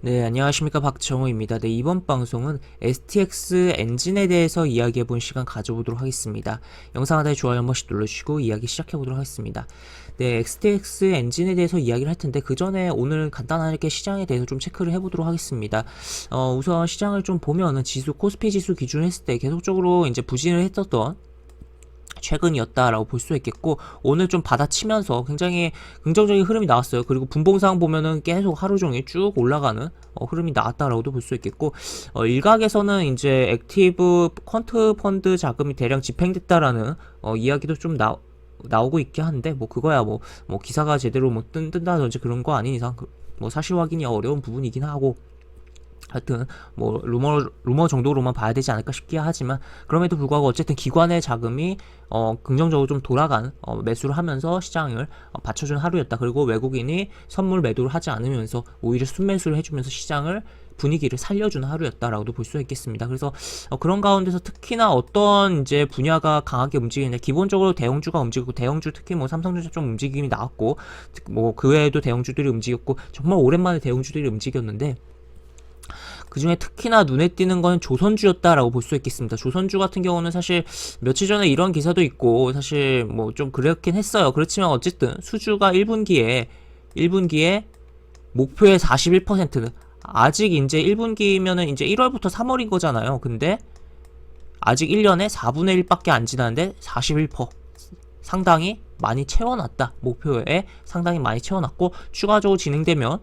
네, 안녕하십니까. 박정우입니다. 네, 이번 방송은 STX 엔진에 대해서 이야기해본 시간 가져보도록 하겠습니다. 영상 하단에 좋아요 한 번씩 눌러주시고 이야기 시작해보도록 하겠습니다. 네, STX 엔진에 대해서 이야기를 할 텐데 그 전에 오늘 간단하게 시장에 대해서 좀 체크를 해보도록 하겠습니다. 우선 시장을 좀 보면은 지수, 코스피 지수 기준으로 했을 때 계속적으로 이제 부진을 했었던 최근이었다라고 볼 수 있겠고, 오늘 좀 받아치면서 굉장히 긍정적인 흐름이 나왔어요. 그리고 분봉상 보면은 계속 하루 종일 쭉 올라가는 흐름이 나왔다라고도 볼 수 있겠고, 일각에서는 이제 액티브 퀀트 펀드 자금이 대량 집행됐다라는 이야기도 좀 나오고 있긴 한데, 뭐 그거야 뭐 기사가 제대로 뭐 뜬다든지 그런 거 아닌 이상 뭐 사실 확인이 어려운 부분이긴 하고, 하여튼 뭐 루머 정도로만 봐야 되지 않을까 싶긴 하지만, 그럼에도 불구하고 어쨌든 기관의 자금이 긍정적으로 좀 돌아간 매수를 하면서 시장을 받쳐준 하루였다. 그리고 외국인이 선물 매도를 하지 않으면서 오히려 순매수를 해주면서 시장을 분위기를 살려주는 하루였다라고도 볼 수 있겠습니다. 그래서 그런 가운데서 특히나 어떤 이제 분야가 강하게 움직이는데, 기본적으로 대형주가 움직이고, 대형주 특히 뭐 삼성전자 좀 움직임이 나왔고, 뭐 그 외에도 대형주들이 움직였고, 정말 오랜만에 대형주들이 움직였는데, 그 중에 특히나 눈에 띄는 건 조선주였다라고 볼 수 있겠습니다. 조선주 같은 경우는 사실 며칠 전에 이런 기사도 있고, 사실 뭐 좀 그렇긴 했어요. 그렇지만 어쨌든 수주가 1분기에 목표의 41%는, 아직 이제 1분기면은 이제 1월부터 3월인 거잖아요. 근데 아직 1년에 4분의 1밖에 안 지났는데 41%, 상당히 많이 채워놨다. 목표에 상당히 많이 채워놨고, 추가적으로 진행되면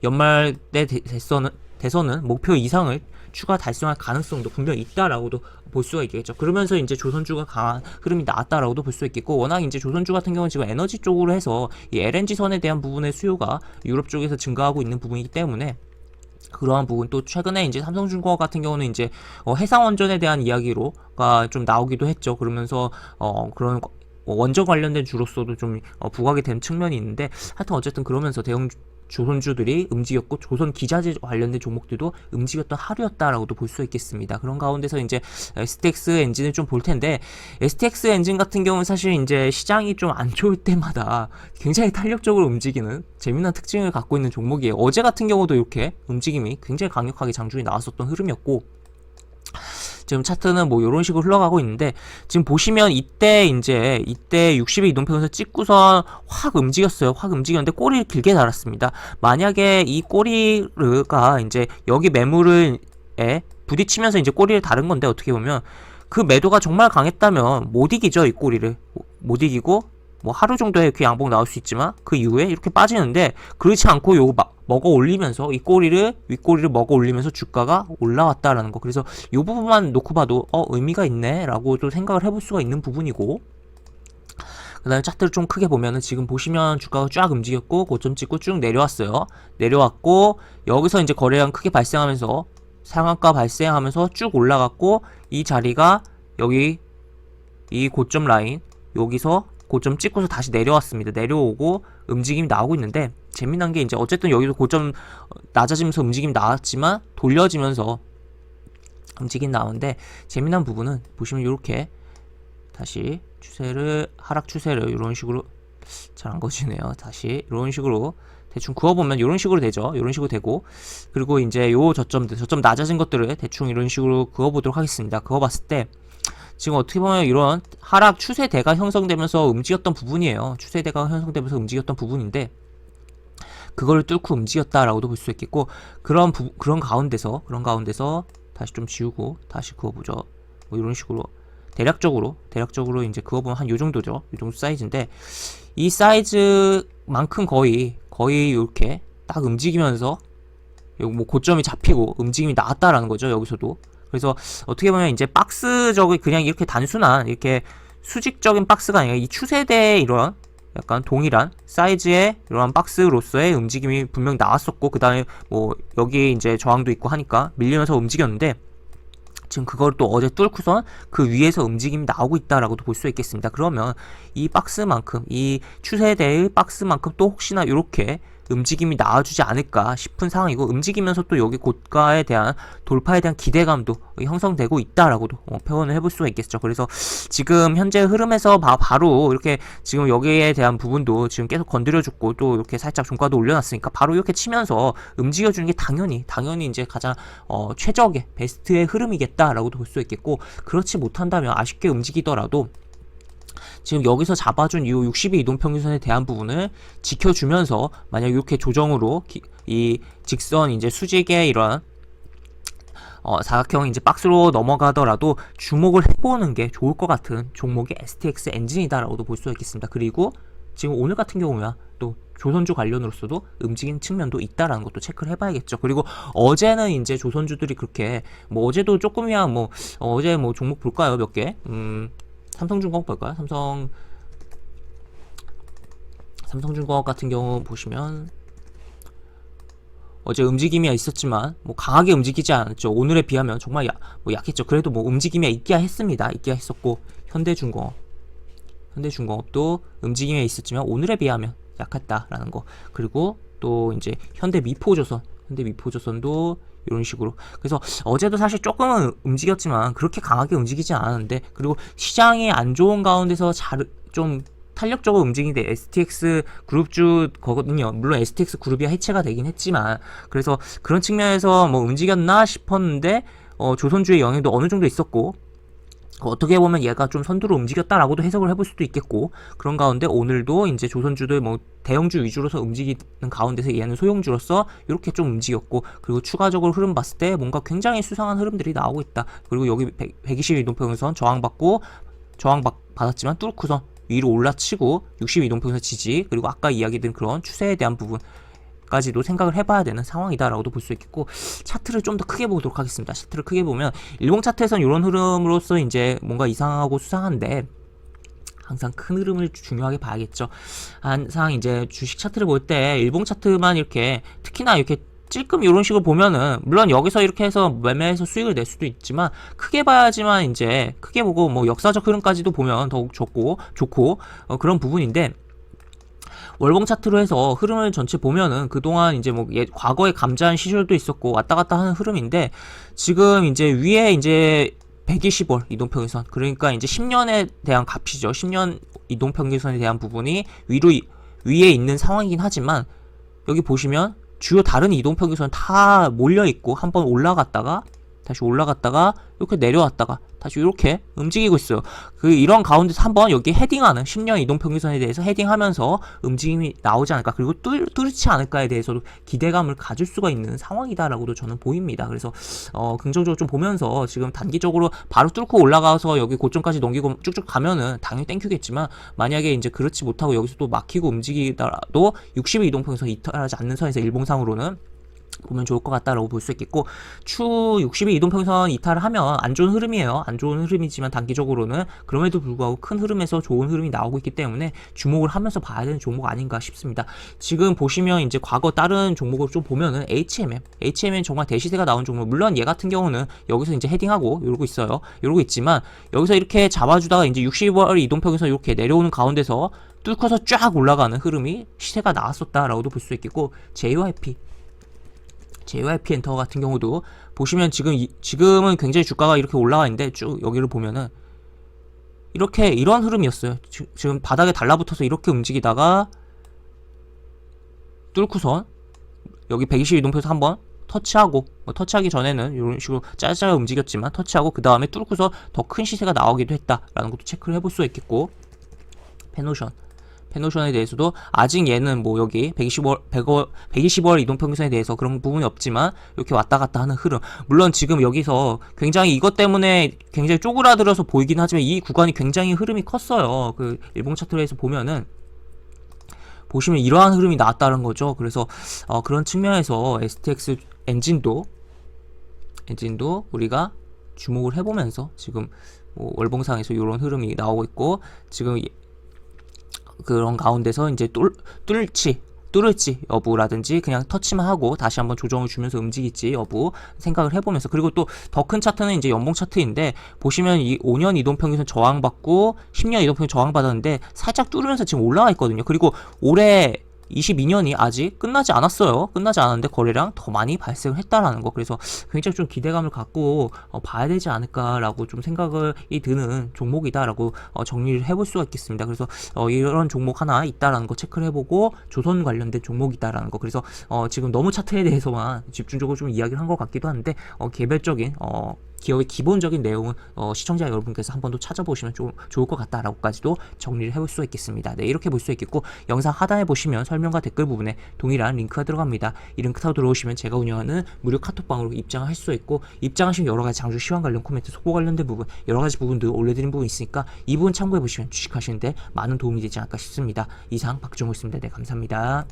연말 때 대선은 목표 이상을 추가 달성할 가능성도 분명히 있다라고도 볼 수가 있겠죠. 그러면서 이제 조선주가 강한 흐름이 나왔다라고도 볼 수 있겠고, 워낙 이제 조선주 같은 경우는 지금 에너지 쪽으로 해서 이 LNG 선에 대한 부분의 수요가 유럽 쪽에서 증가하고 있는 부분이기 때문에, 그러한 부분, 또 최근에 이제 삼성중공업 같은 경우는 이제 해상원전에 대한 이야기로가 좀 나오기도 했죠. 그러면서 그런 원전 관련된 주로서도 좀 부각이 된 측면이 있는데, 하여튼 어쨌든 그러면서 대형 조선주들이 움직였고, 조선 기자재 관련된 종목들도 움직였던 하루였다라고도 볼 수 있겠습니다. 그런 가운데서 이제 STX 엔진을 좀 볼 텐데, STX 엔진 같은 경우는 사실 이제 시장이 좀 안 좋을 때마다 굉장히 탄력적으로 움직이는 재미난 특징을 갖고 있는 종목이에요. 어제 같은 경우도 이렇게 움직임이 굉장히 강력하게 장중에 나왔었던 흐름이었고, 지금 차트는 뭐 이런 식으로 흘러가고 있는데, 지금 보시면 이때 60일 이동평균선 찍고선 확 움직였어요. 확 움직였는데 꼬리를 길게 달았습니다. 만약에 이 꼬리가 이제 여기 매물에 부딪히면서 이제 꼬리를 다른 건데, 어떻게 보면 그 매도가 정말 강했다면 못 이기죠. 이 꼬리를 못 이기고 뭐 하루 정도에 이렇게 양봉 나올 수 있지만 그 이후에 이렇게 빠지는데, 그렇지 않고 요거 먹어 올리면서 이 윗꼬리를 먹어 올리면서 주가가 올라왔다라는 거. 그래서 요 부분만 놓고 봐도 의미가 있네 라고도 생각을 해볼 수가 있는 부분이고, 그 다음에 차트를 좀 크게 보면은 지금 보시면 주가가 쫙 움직였고, 고점 찍고 쭉 내려왔어요. 내려왔고, 여기서 이제 거래량 크게 발생하면서 상한가 발생하면서 쭉 올라갔고, 이 자리가 여기 이 고점 라인, 여기서 고점 찍고서 다시 내려왔습니다. 내려오고 움직임이 나오고 있는데, 재미난 게 이제 어쨌든 여기도 고점 낮아지면서 움직임이 나왔지만 돌려지면서 움직임 나오는데, 재미난 부분은 보시면 이렇게 다시 하락 추세를 이런 식으로, 잘 안 거지네요. 다시 이런 식으로 대충 그어보면 이런 식으로 되죠. 이런 식으로 되고, 그리고 이제 요 저점 낮아진 것들을 대충 이런 식으로 그어보도록 하겠습니다. 그어봤을 때 지금 어떻게 보면 이런 하락 추세대가 형성되면서 움직였던 부분이에요. 추세대가 형성되면서 움직였던 부분인데, 그걸 뚫고 움직였다라고도 볼 수 있겠고, 그런 가운데서 다시 좀 지우고 다시 그어보죠. 뭐 이런 식으로 대략적으로 이제 그어보면 한 요 정도죠. 요 정도 사이즈인데, 이 사이즈만큼 거의 이렇게 딱 움직이면서 뭐 고점이 잡히고 움직임이 나왔다라는 거죠. 여기서도. 그래서 어떻게 보면 이제 박스적인, 그냥 이렇게 단순한 이렇게 수직적인 박스가 아니라 이 추세대의 이런 약간 동일한 사이즈의 이러한 박스로서의 움직임이 분명히 나왔었고, 그 다음에 뭐 여기 이제 저항도 있고 하니까 밀리면서 움직였는데, 지금 그걸 또 어제 뚫고선 그 위에서 움직임이 나오고 있다라고도 볼 수 있겠습니다. 그러면 이 박스만큼, 이 추세대의 박스만큼 또 혹시나 이렇게 움직임이 나와주지 않을까 싶은 상황이고, 움직이면서 또 여기 고가에 대한 돌파에 대한 기대감도 형성되고 있다라고도 표현을 해볼 수가 있겠죠. 그래서 지금 현재 흐름에서 바로 이렇게 지금 여기에 대한 부분도 지금 계속 건드려줬고, 또 이렇게 살짝 종가도 올려놨으니까 바로 이렇게 치면서 움직여주는 게 당연히 이제 가장 최적의 베스트의 흐름이겠다라고도 볼 수 있겠고, 그렇지 못한다면 아쉽게 움직이더라도 지금 여기서 잡아준 이 60일 이동평균선에 대한 부분을 지켜주면서, 만약 이렇게 조정으로 이 직선 이제 수직의 이런 사각형 이제 박스로 넘어가더라도 주목을 해보는 게 좋을 것 같은 종목이 STX 엔진이다라고도 볼 수 있겠습니다. 그리고 지금 오늘 같은 경우야 또 조선주 관련으로서도 움직이는 측면도 있다라는 것도 체크를 해봐야겠죠. 그리고 어제는 이제 조선주들이 그렇게 뭐 어제도 조금이야 뭐 어제 뭐 종목 볼까요? 몇 개? 삼성중공업 볼까요? 삼성중공업 같은 경우 보시면 어제 움직임이 있었지만 뭐 강하게 움직이지 않았죠. 오늘에 비하면 정말 뭐 약했죠. 그래도 뭐 움직임이 있기야 했습니다. 있기야 했었고, 현대중공업도 움직임이 있었지만 오늘에 비하면 약했다라는 거. 그리고 또 이제 현대미포조선도 이런 식으로. 그래서 어제도 사실 조금은 움직였지만 그렇게 강하게 움직이지 않았는데, 그리고 시장이 안 좋은 가운데서 좀 탄력적으로 움직이는데 STX 그룹주 거거든요. 물론 STX 그룹이 해체가 되긴 했지만, 그래서 그런 측면에서 뭐 움직였나 싶었는데 조선주의 영향도 어느 정도 있었고, 어떻게 보면 얘가 좀 선두로 움직였다라고도 해석을 해볼 수도 있겠고, 그런 가운데 오늘도 이제 조선주들 뭐 대형주 위주로서 움직이는 가운데서 얘는 소형주로서 이렇게 좀 움직였고, 그리고 추가적으로 흐름 봤을 때 뭔가 굉장히 수상한 흐름들이 나오고 있다. 그리고 여기 120일 이동평균선 저항받았지만 뚫고선 위로 올라치고 60일 이동평균선 지지, 그리고 아까 이야기드린 그런 추세에 대한 부분까지도 생각을 해봐야 되는 상황이다라고도 볼 수 있겠고, 차트를 좀 더 크게 보도록 하겠습니다. 차트를 크게 보면 일봉 차트에선 이런 흐름으로서 이제 뭔가 이상하고 수상한데, 항상 큰 흐름을 중요하게 봐야겠죠. 항상 이제 주식 차트를 볼 때 일봉 차트만 이렇게, 특히나 이렇게 찔끔 이런 식으로 보면은 물론 여기서 이렇게 해서 매매해서 수익을 낼 수도 있지만, 크게 봐야지만 이제 크게 보고 뭐 역사적 흐름까지도 보면 더욱 좋고 그런 부분인데, 월봉 차트로 해서 흐름을 전체 보면은 그동안 이제 뭐 과거에 감자한 시절도 있었고 왔다 갔다 하는 흐름인데, 지금 이제 위에 이제 120월 이동평균선, 그러니까 이제 10년에 대한 값이죠. 10년 이동평균선에 대한 부분이 위에 있는 상황이긴 하지만, 여기 보시면 주요 다른 이동평균선 다 몰려있고, 한번 올라갔다가 다시 올라갔다가 이렇게 내려왔다가 다시 이렇게 움직이고 있어요. 이런 가운데서 한번 여기 헤딩하는 10년 이동평균선에 대해서 헤딩하면서 움직임이 나오지 않을까, 그리고 뚫지 않을까에 대해서도 기대감을 가질 수가 있는 상황이다라고도 저는 보입니다. 그래서 긍정적으로 좀 보면서, 지금 단기적으로 바로 뚫고 올라가서 여기 고점까지 넘기고 쭉쭉 가면은 당연히 땡큐겠지만, 만약에 이제 그렇지 못하고 여기서 또 막히고 움직이더라도 60일 이동평균선 이탈하지 않는 선에서 일봉상으로는 보면 좋을 것 같다라고 볼 수 있겠고, 추 60일 이동평균선 이탈을 하면 안 좋은 흐름이에요. 안 좋은 흐름이지만 단기적으로는 그럼에도 불구하고 큰 흐름에서 좋은 흐름이 나오고 있기 때문에 주목을 하면서 봐야 되는 종목 아닌가 싶습니다. 지금 보시면 이제 과거 다른 종목을 좀 보면은 HMM 정말 대시세가 나온 종목, 물론 얘 같은 경우는 여기서 이제 헤딩하고 이러고 있어요. 이러고 있지만 여기서 이렇게 잡아주다가 이제 60일 이동평균선 이렇게 내려오는 가운데서 뚫고서 쫙 올라가는 흐름이 시세가 나왔었다라고도 볼 수 있겠고, JYP 엔터 같은 경우도 보시면 지금은 굉장히 주가가 이렇게 올라와 있는데, 쭉 여기를 보면은 이런 흐름이었어요. 지금 바닥에 달라붙어서 이렇게 움직이다가 뚫고선 여기 120일 이동평균선 한번 터치하고, 터치하기 전에는 이런 식으로 짜잘짜잘 움직였지만 터치하고 그 다음에 뚫고서 더 큰 시세가 나오기도 했다라는 것도 체크를 해볼 수 있겠고, 페노션에 대해서도 아직 얘는 뭐 여기 120월 이동평균선에 대해서 그런 부분이 없지만 이렇게 왔다 갔다 하는 흐름, 물론 지금 여기서 굉장히 이것 때문에 굉장히 쪼그라들어서 보이긴 하지만 이 구간이 굉장히 흐름이 컸어요. 그 일봉 차트로 해서 보면은 보시면 이러한 흐름이 나왔다는 거죠. 그래서 그런 측면에서 STX 엔진도 우리가 주목을 해보면서, 지금 뭐 월봉상에서 이런 흐름이 나오고 있고, 지금 그런 가운데서 이제 뚫을지 여부라든지 그냥 터치만 하고 다시 한번 조정을 주면서 움직일지 여부 생각을 해보면서, 그리고 또 더 큰 차트는 이제 연봉 차트인데, 보시면 이 5년 이동평균선 저항받고 10년 이동평균선 저항받았는데 살짝 뚫으면서 지금 올라가 있거든요. 그리고 올해 22년이 아직 끝나지 않았어요. 끝나지 않았는데 거래량 더 많이 발생을 했다라는 거. 그래서 굉장히 좀 기대감을 갖고 봐야 되지 않을까라고 좀 생각이 드는 종목이다라고 정리를 해볼 수가 있겠습니다. 그래서 이런 종목 하나 있다라는 거 체크를 해보고 조선 관련된 종목이다라는 거. 그래서 지금 너무 차트에 대해서만 집중적으로 좀 이야기를 한 것 같기도 한데 개별적인 기업의 기본적인 내용은 시청자 여러분께서 한 번 더 찾아보시면 좀 좋을 것 같다라고까지도 정리를 해볼 수 있겠습니다. 네, 이렇게 볼 수 있겠고 영상 하단에 보시면 설명과 댓글 부분에 동일한 링크가 들어갑니다. 이 링크 타고 들어오시면 제가 운영하는 무료 카톡방으로 입장할 수 있고 입장하시면 여러 가지 장주 시황 관련 코멘트, 속보 관련된 부분 여러 가지 부분들 올려드린 부분 있으니까 이 부분 참고해 보시면 주식하시는데 많은 도움이 되지 않을까 싶습니다. 이상 박종호였습니다. 네, 감사합니다.